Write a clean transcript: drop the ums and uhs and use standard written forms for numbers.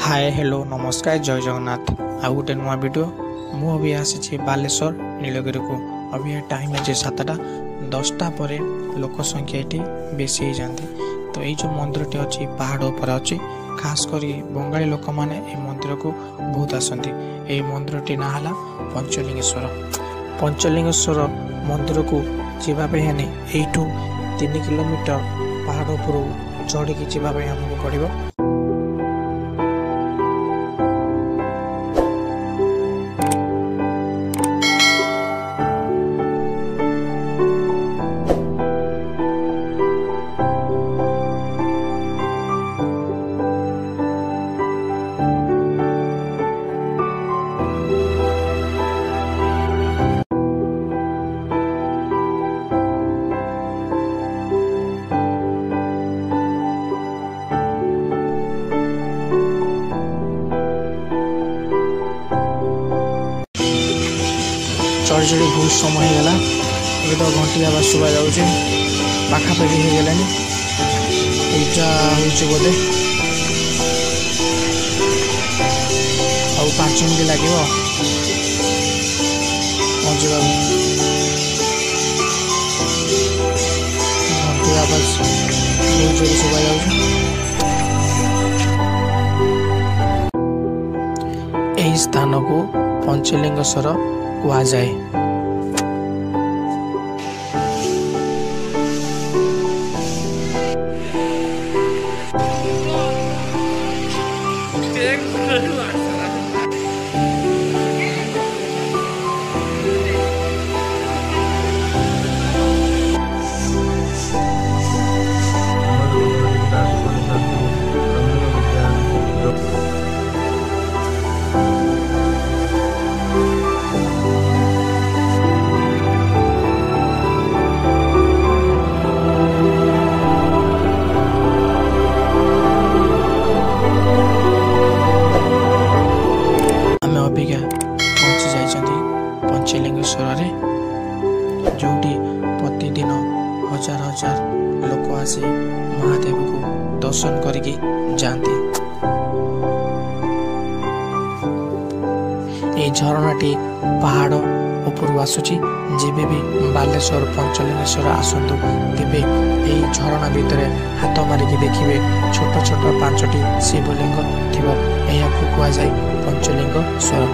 Hi hello नमस्कार जय जगन्नाथ आ गोटे नुआ वीडियो मु अभी आसी बालेश्वर नीलगिरी को अभी टाइम है 7टा 10टा पर लोक संख्या ये बेसी जाती तो ये जो मंदिर टी अच्छी पहाड़ पर अच्छी खास कर बंगाली लोक मैंने मंदिर को बहुत आसती ये मंदिर टी ना है पंचलिंगेश्वर मंदिर को जावाई हेने यू 3 किलोमीटर पहाड़ उपर चढ़ी जावाई आमको पड़ो। चढ़ी चढ़ी बहुत समय होगा ये तो घंटी आवाज शुभा जाऊे पाखापाखि हो गलानी पूजा होदे आ 5 मिनट लगे पहुँचा घंटी आवाज बहुत जोर शुभा जाए। स्थान को पंचलिंगेश्वर कहा जाए। पहुंची जाइछंती पंचलिंगेश्वर जो प्रतिदिन हजार हजार लोक आसी महादेव को दर्शन करके जाती। ये झरनाटी पहाड़ ऊपर आसुची जेबे भी बालेश्वर पंचलिंगेश्वर आसतु तेबे ये झरणा भितर हाथ मारिकी देखिए छोट छोट 5टी शिवलिंग थी। यह कहा जाए पंचलिंगेश्वर।